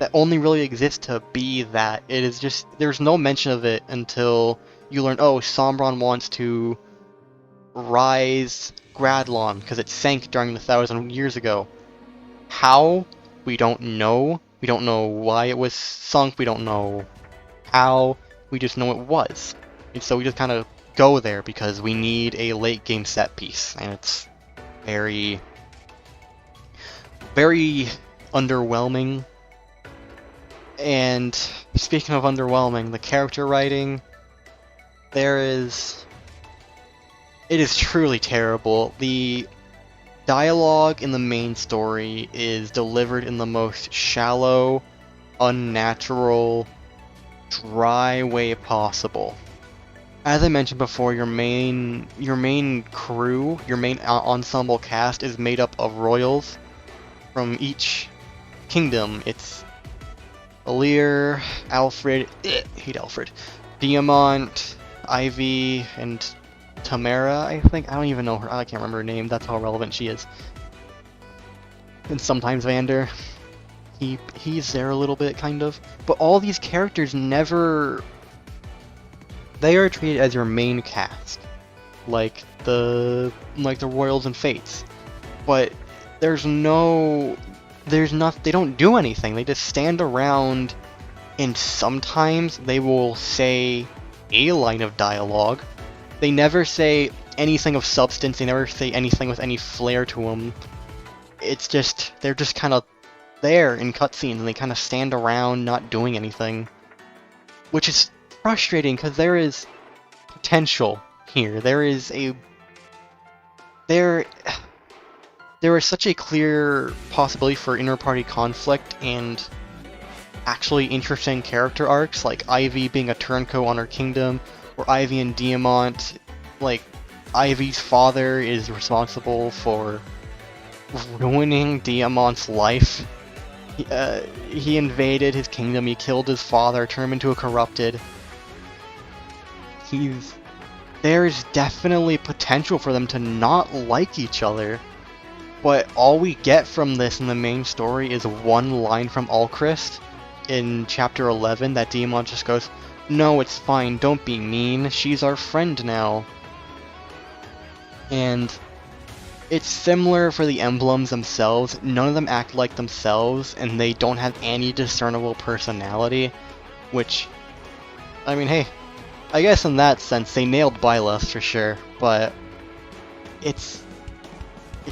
that only really exists to be that. It is just, there's no mention of it until you learn, oh, Sombron wants to rise Gradlon because it sank during the 1,000 years ago. How? We don't know. We don't know why it was sunk. We don't know how. We just know it was. And so we just kind of go there because we need a late game set piece. And it's very, very underwhelming. And speaking of underwhelming, the character writing, it is truly terrible. The dialogue in the main story is delivered in the most shallow, unnatural, dry way possible. As I mentioned before, your main crew, your main ensemble cast is made up of royals from each kingdom. It's Alir, Alfred, hate Alfred, Diamant, Ivy, and Tamara, I think. I don't even know her. I can't remember her name. That's how relevant she is. And sometimes Vander. He's there a little bit, kind of. But all these characters never... They are treated as your main cast. Like the Royals and Fates. But they don't do anything. They just stand around, and sometimes they will say a line of dialogue. They never say anything of substance. They never say anything with any flair to them. It's just, they're just kind of there in cutscenes, and they kind of stand around not doing anything. Which is frustrating, because there is potential here. There is such a clear possibility for inter-party conflict and actually interesting character arcs, like Ivy being a turncoat on her kingdom, or Ivy and Diamant, like, Ivy's father is responsible for ruining Diamant's life. He invaded his kingdom, he killed his father, turned him into a corrupted. There's definitely potential for them to not like each other, but all we get from this in the main story is one line from Alchrist in chapter 11 that Diamant just goes, "No, it's fine, don't be mean, she's our friend now." And it's similar for the emblems themselves. None of them act like themselves, and they don't have any discernible personality, which, I mean, hey, I guess in that sense they nailed Byleth for sure, but it's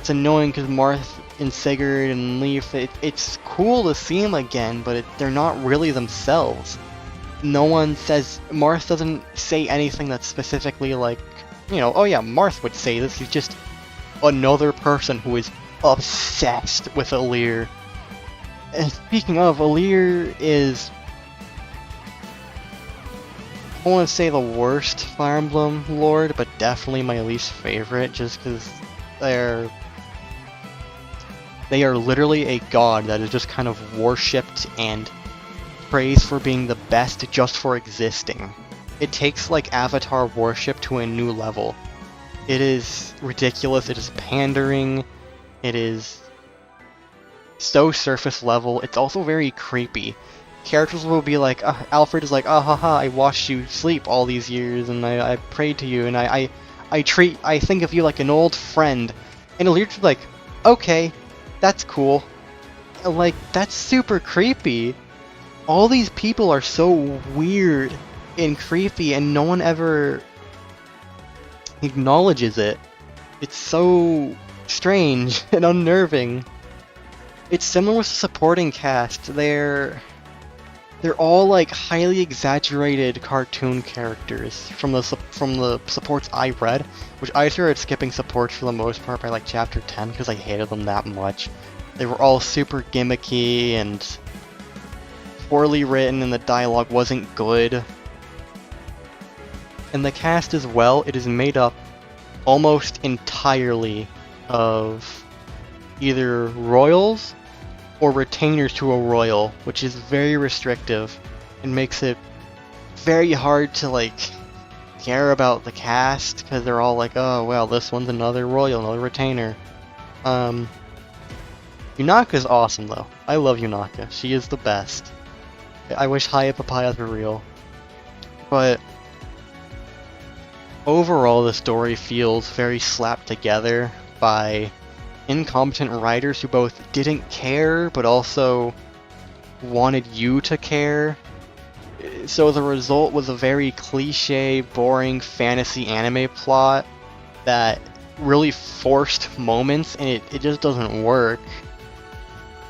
annoying because Marth and Sigurd and Leaf, it's cool to see them again, but they're not really themselves. No one says, Marth doesn't say anything that's specifically like, you know, oh yeah, Marth would say this. He's just another person who is obsessed with Alir. And speaking of, Alir is... I want to say the worst Fire Emblem Lord, but definitely my least favorite, just because they're... They are literally a god that is just kind of worshipped and praised for being the best just for existing. It takes like Avatar worship to a new level. It is ridiculous, it is pandering, it is so surface level, it's also very creepy. Characters will be like, Alfred is like, ah haha, I watched you sleep all these years and I prayed to you and I think of you like an old friend. And Alir's like, okay, that's cool. Like, that's super creepy. All these people are so weird and creepy and no one ever acknowledges it. It's so strange and unnerving. It's similar with the supporting cast. They're all like highly exaggerated cartoon characters from the supports I read, which I started skipping supports for the most part by like chapter 10 because I hated them that much. They were all super gimmicky and poorly written and the dialogue wasn't good. And the cast as well, it is made up almost entirely of either royals or retainers to a royal, which is very restrictive and makes it very hard to like care about the cast because they're all like, oh well, this one's another royal, another retainer. Yunaka's awesome though. I love Yunaka. She is the best. I wish Hiya Papayas were real. But overall, the story feels very slapped together by incompetent writers who both didn't care but also wanted you to care. So the result was a very cliche, boring fantasy anime plot that really forced moments and it just doesn't work.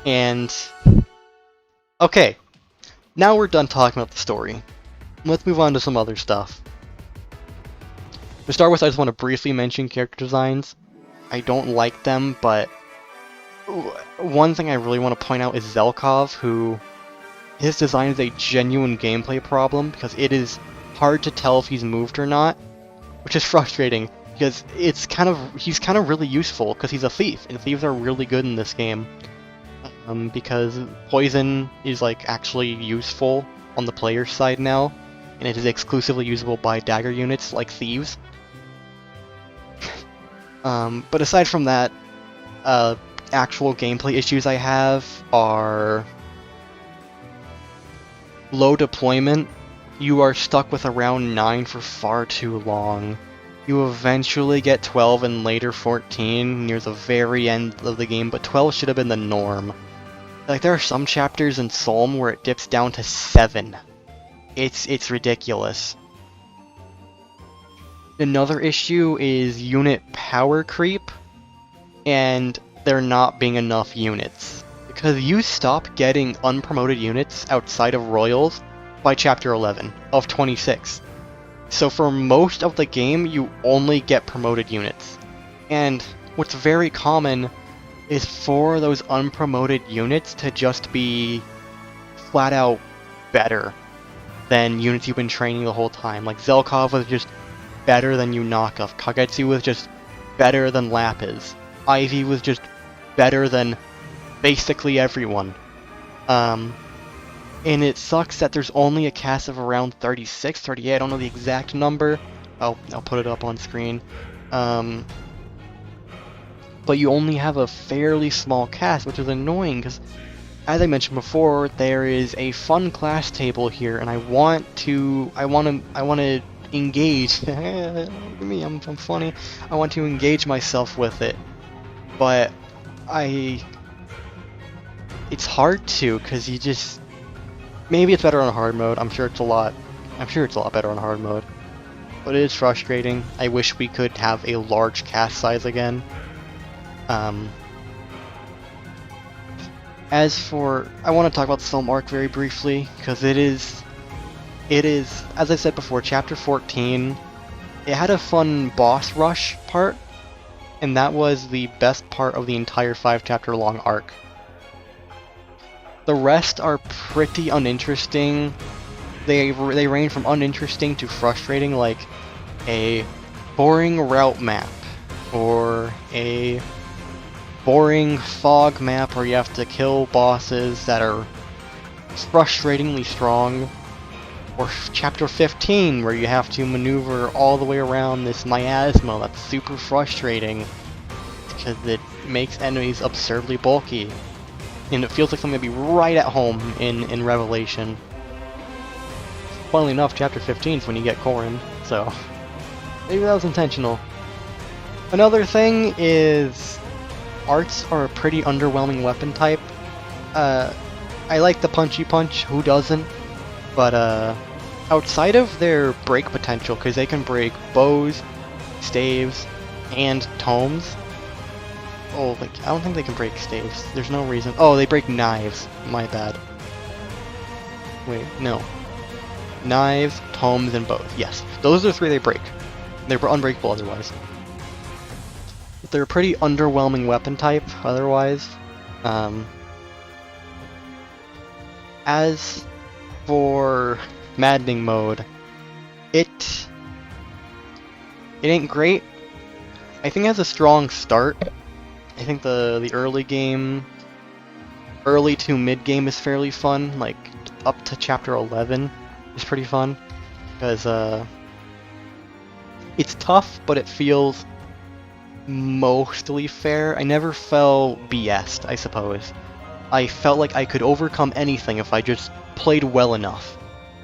And okay, now we're done talking about the story. Let's move on to some other stuff. To start with, I just want to briefly mention character designs. I don't like them, but one thing I really want to point out is Zelkov, who his design is a genuine gameplay problem because it is hard to tell if he's moved or not, which is frustrating because he's kind of really useful because he's a thief, and thieves are really good in this game. Because poison is like actually useful on the player's side now, and it is exclusively usable by dagger units like thieves. But aside from that, actual gameplay issues I have are low deployment. You are stuck with around 9 for far too long. You eventually get 12 and later 14 near the very end of the game, but 12 should have been the norm. Like, there are some chapters in Psalm where it dips down to 7. It's ridiculous. Another issue is unit power creep, and there not being enough units. Because you stop getting unpromoted units outside of Royals by chapter 11 of 26. So for most of the game, you only get promoted units. And what's very common is for those unpromoted units to just be flat out better than units you've been training the whole time. Like Zelkov was just better than Yunaka. Kagetsu was just better than Lapis. Ivy was just better than basically everyone. And it sucks that there's only a cast of around 36, 38, I don't know the exact number. I'll put it up on screen. But you only have a fairly small cast, which is annoying because, as I mentioned before, there is a fun class table here, and I want to engage. Look at me, I'm funny. I want to engage myself with it, but it's hard to because you just maybe it's better on hard mode. I'm sure it's a lot better on hard mode, but it is frustrating. I wish we could have a large cast size again. As for, I want to talk about the film arc very briefly, because it is, as I said before, chapter 14, it had a fun boss rush part, and that was the best part of the entire 5-chapter long arc. The rest are pretty uninteresting, They range from uninteresting to frustrating, like a boring route map, or a boring fog map where you have to kill bosses that are frustratingly strong, or Chapter 15 where you have to maneuver all the way around this miasma that's super frustrating because it makes enemies absurdly bulky, and it feels like something to be right at home in Revelation. Funnily enough, Chapter 15 is when you get Corrin, so maybe that was intentional. Another thing is arts are a pretty underwhelming weapon type. I like the punchy punch, who doesn't? But outside of their break potential, because they can break bows, staves, and tomes. Oh, like, I don't think they can break staves. There's no reason. Oh, they break knives. My bad. Wait, no. Knives, tomes, and bows. Yes, those are the three they break. They're unbreakable otherwise. They're a pretty underwhelming weapon type otherwise. As for maddening mode, it ain't great. I think it has a strong start. I think the early game, early to mid game is fairly fun. Like up to chapter 11 is pretty fun because it's tough, but it feels mostly fair. I never felt BS'd, I suppose. I felt like I could overcome anything if I just played well enough.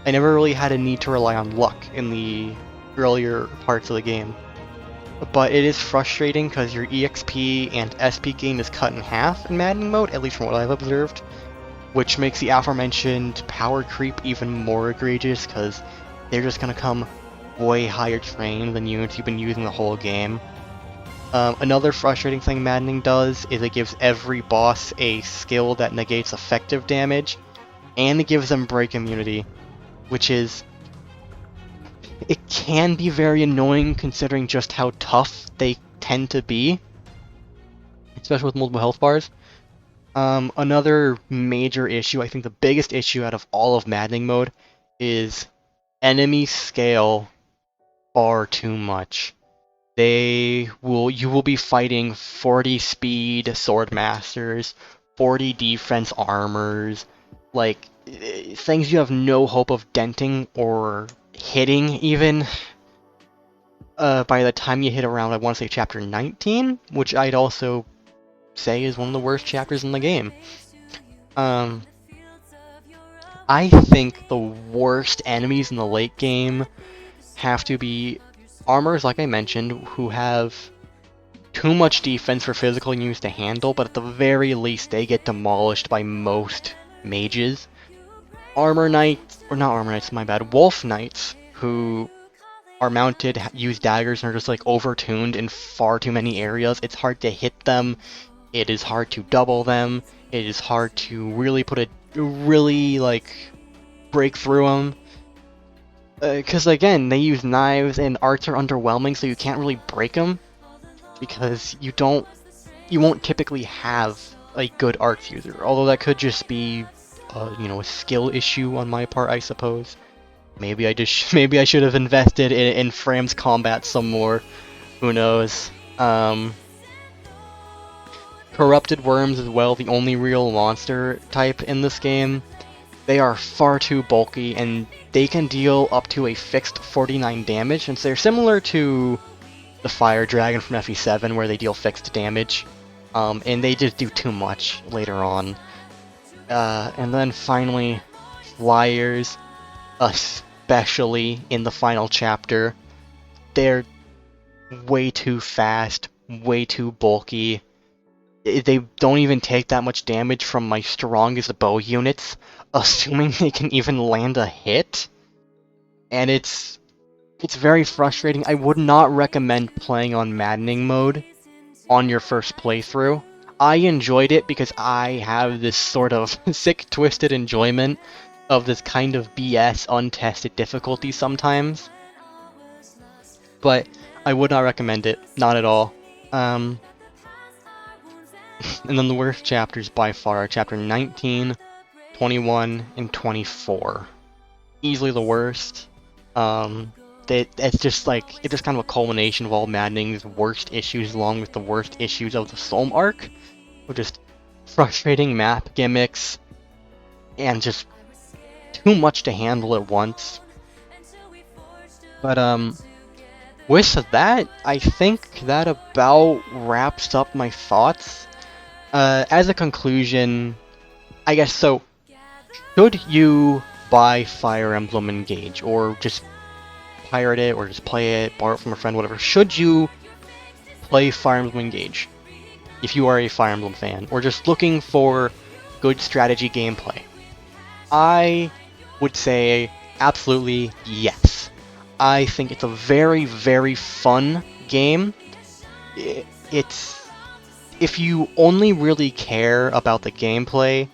I never really had a need to rely on luck in the earlier parts of the game. But it is frustrating because your EXP and SP gain is cut in half in maddening mode, at least from what I've observed, which makes the aforementioned power creep even more egregious because they're just going to come way higher trained than units you've been using the whole game. Another frustrating thing maddening does is it gives every boss a skill that negates effective damage, and it gives them break immunity, which is... it can be very annoying considering just how tough they tend to be, especially with multiple health bars. Another major issue, I think the biggest issue out of all of maddening mode, is enemy scale far too much. You will be fighting 40 speed sword masters, 40 defense armors, like things you have no hope of denting or hitting even by the time you hit around, I want to say chapter 19, which I'd also say is one of the worst chapters in the game. I think the worst enemies in the late game have to be armors, like I mentioned, who have too much defense for physical use to handle, but at the very least they get demolished by most mages. Armor knights, or not armor knights, my bad, wolf knights, who are mounted, use daggers, and are just like overtuned in far too many areas. It's hard to hit them, it is hard to double them, it is hard to really break through them. Because again, they use knives and arts are underwhelming, so you can't really break them because you won't typically have a good arts user. Although that could just be, a skill issue on my part, I suppose. Maybe I should have invested in Fram's combat some more. Who knows? Corrupted worms as well, the only real monster type in this game. They are far too bulky, and they can deal up to a fixed 49 damage, and so they're similar to the Fire Dragon from FE7, where they deal fixed damage, and they just do too much later on. And then finally, Flyers, especially in the final chapter, they're way too fast, way too bulky. They don't even take that much damage from my strongest bow units, assuming they can even land a hit. And it's very frustrating. I would not recommend playing on maddening mode on your first playthrough. I enjoyed it because I have this sort of sick, twisted enjoyment of this kind of BS untested difficulty sometimes. But I would not recommend it, not at all. And then the worst chapters by far are chapter 19, 21, and 24. easily the worst. It's just like it's just kind of a culmination of all Maddening's worst issues, along with the worst issues of the Sohm arc, with just frustrating map gimmicks and just too much to handle at once. But with that, I think that about wraps up my thoughts. As a conclusion, I guess so. Should you buy Fire Emblem Engage, or just pirate it, or just play it, borrow it from a friend, whatever? Should you play Fire Emblem Engage if you are a Fire Emblem fan, or just looking for good strategy gameplay? I would say absolutely yes. I think it's a very, very fun game. It's if you only really care about the gameplay,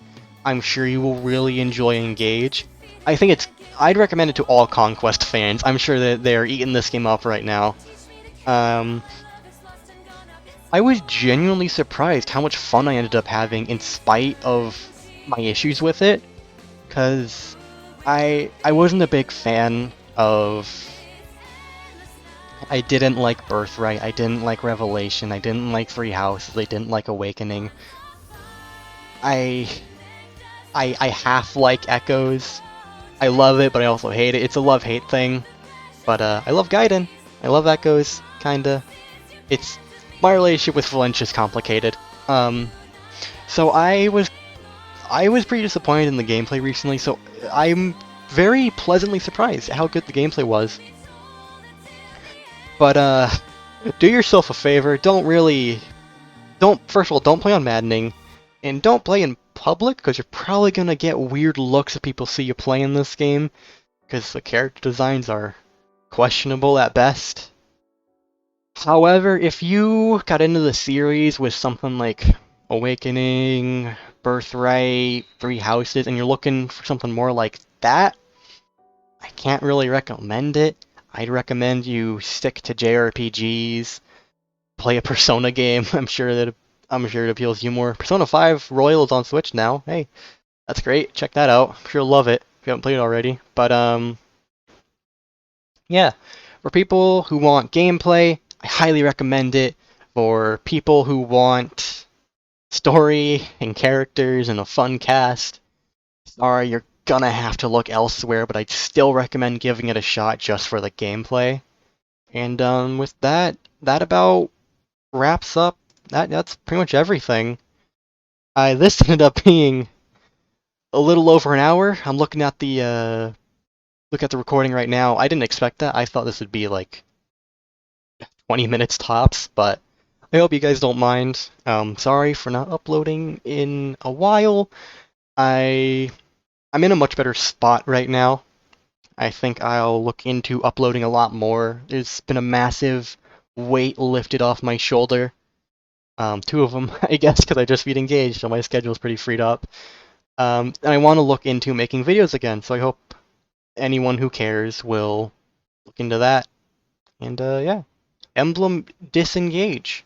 I'm sure you will really enjoy Engage. I'd recommend it to all Conquest fans. I'm sure that they're eating this game up right now. Um, I was genuinely surprised how much fun I ended up having in spite of my issues with it, because I wasn't a big fan of. I didn't like Birthright, I didn't like Revelation, I didn't like Three Houses, I didn't like Awakening. I I half like Echoes. I love it, but I also hate it. It's a love-hate thing. But I love Gaiden. I love Echoes, kinda. It's my relationship with Valentia is complicated. So I was pretty disappointed in the gameplay recently. So I'm very pleasantly surprised at how good the gameplay was. But do yourself a favor. First of all, don't play on Maddening, and don't play in public, because you're probably gonna get weird looks if people see you playing this game, because the character designs are questionable at best. However, if you got into the series with something like Awakening, Birthright, Three Houses, and you're looking for something more like that, I can't really recommend it. I'd recommend you stick to JRPGs, play a Persona game. I'm sure it appeals to you more. Persona 5 Royal is on Switch now. Hey, that's great. Check that out. I'm sure you'll love it if you haven't played it already. But yeah, for people who want gameplay, I highly recommend it. For people who want story and characters and a fun cast, sorry, you're gonna have to look elsewhere, but I'd still recommend giving it a shot just for the gameplay. And with that, that about wraps up. That's pretty much everything. This ended up being a little over an hour. I'm looking at the recording right now. I didn't expect that. I thought this would be like 20 minutes tops, but I hope you guys don't mind. Sorry for not uploading in a while. I'm in a much better spot right now. I think I'll look into uploading a lot more. There's been a massive weight lifted off my shoulder. Two of them, I guess, because I just beat Engaged, so my schedule's pretty freed up. And I want to look into making videos again, so I hope anyone who cares will look into that. And yeah, Emblem Disengage.